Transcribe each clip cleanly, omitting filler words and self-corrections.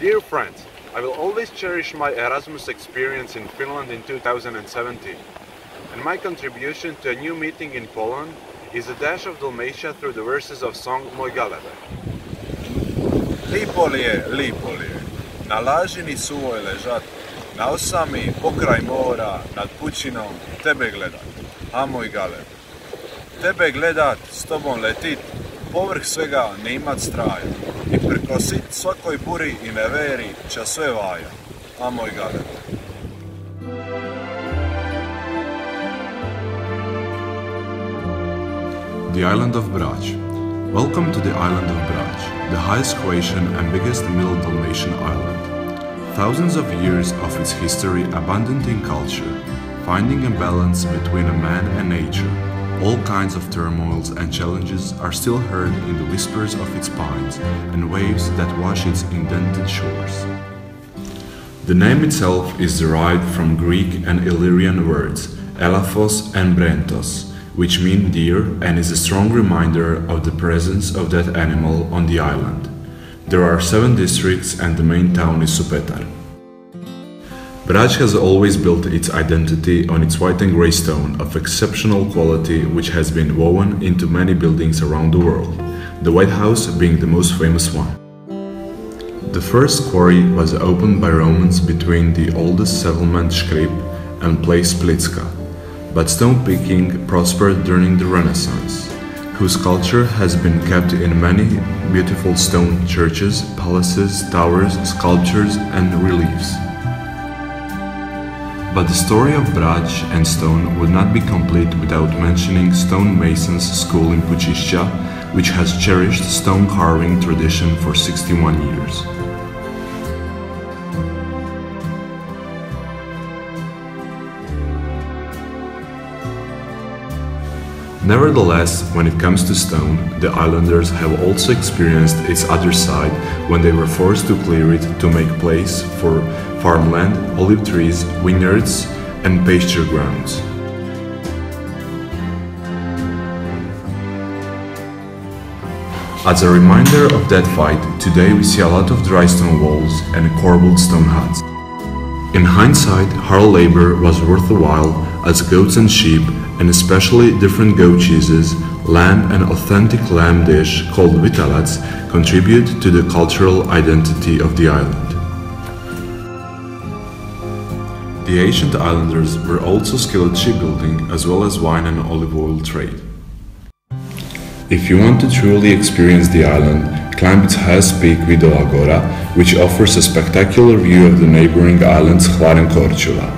Dear friends, I will always cherish my ERASMUS experience in Finland in 2017, and my contribution to a new meeting in Poland is a dash of Dalmatia through the verses of song Moj galebe. Lipo li je, na lažini suvoj ležat, na osami pokraj mora, nad pučinom, tebe gledat, a moj galebe. Tebe gledat, s tobom letit, povrh svega ne imat straja, i prikosit svakoj buri i neveri, ča sve vaja, a moj galebe. The island of Brač. Welcome to the island of Brač, the highest Croatian and biggest Middle Dalmatian island. Thousands of years of its history abundant in culture, finding a balance between a man and nature. All kinds of turmoils and challenges are still heard in the whispers of its pines and waves that wash its indented shores. The name itself is derived from Greek and Illyrian words, Elaphos and Brentos, which mean deer and is a strong reminder of the presence of that animal on the island. There are 7 districts and the main town is Supetar. Brač has always built its identity on its white and grey stone of exceptional quality, which has been woven into many buildings around the world, the White House being the most famous one. The first quarry was opened by Romans between the oldest settlement Škrip and place Splitska, but stone picking prospered during the Renaissance, whose culture has been kept in many beautiful stone churches, palaces, towers, sculptures and reliefs. But the story of Brač and stone would not be complete without mentioning stonemasons' school in Pučišća, which has cherished stone carving tradition for 61 years. Nevertheless, when it comes to stone, the islanders have also experienced its other side when they were forced to clear it to make place for farmland, olive trees, vineyards, and pasture grounds. As a reminder of that fight, today we see a lot of dry stone walls and corbelled stone huts. In hindsight, hard labor was worth the while, as goats and sheep, and especially different goat cheeses, lamb and authentic lamb dish called vitalats contribute to the cultural identity of the island. The ancient islanders were also skilled at shipbuilding as well as wine and olive oil trade. If you want to truly experience the island, climb its highest peak Vidova Gora, which offers a spectacular view of the neighboring islands Hvar and Korčula,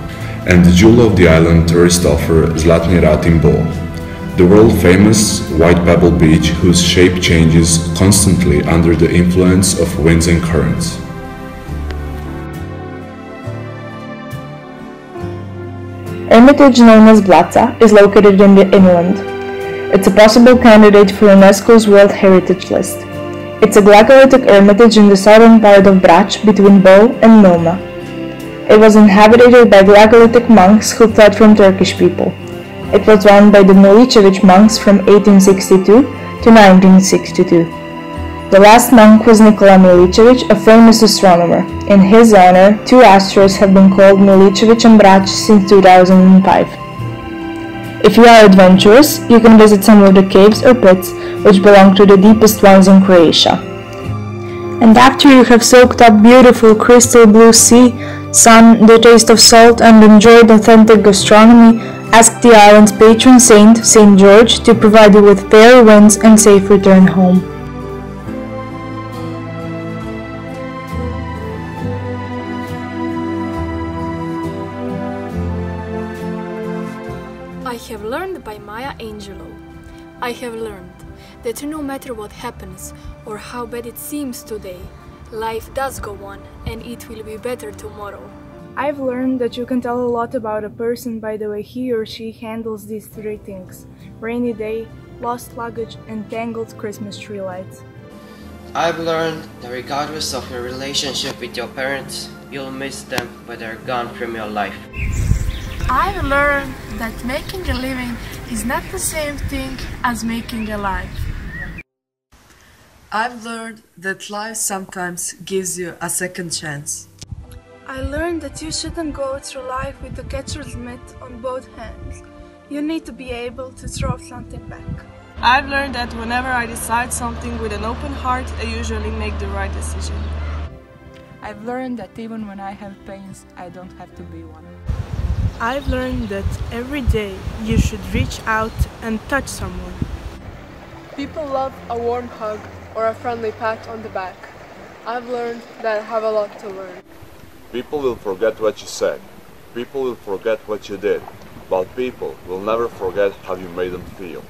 and the jewel of the island tourist offer Zlatni Rat in Bol, the world-famous white pebble beach whose shape changes constantly under the influence of winds and currents. Hermitage known as Blaca is located in the inland. It's a possible candidate for UNESCO's World Heritage List. It's a glagolitic hermitage in the southern part of Brač between Bol and Milna. It was inhabited by glagolitic monks who fled from Turkish people. It was run by the Milicevic monks from 1862 to 1962. The last monk was Nikola Milicevic, a famous astronomer. In his honor, 2 asteroids have been called Milicevic and Brač since 2005. If you are adventurous, you can visit some of the caves or pits, which belong to the deepest ones in Croatia. And after you have soaked up beautiful crystal blue sea, sun, the taste of salt, and enjoyed authentic gastronomy, ask the island's patron saint, Saint George, to provide you with fair winds and safe return home. I have learned by Maya Angelou. I have learned that no matter what happens or how bad it seems today, life does go on and it will be better tomorrow. I've learned that you can tell a lot about a person by the way he or she handles these 3 things: rainy day, lost luggage, and tangled Christmas tree lights. I've learned that regardless of your relationship with your parents, you'll miss them when they're gone from your life. I've learned that making a living is not the same thing as making a life. I've learned that life sometimes gives you a second chance. I learned that you shouldn't go through life with the catcher's mitt on both hands. You need to be able to throw something back. I've learned that whenever I decide something with an open heart, I usually make the right decision. I've learned that even when I have pains, I don't have to be one. I've learned that every day you should reach out and touch someone. People love a warm hug or a friendly pat on the back. I've learned that I have a lot to learn. People will forget what you said. People will forget what you did. But people will never forget how you made them feel.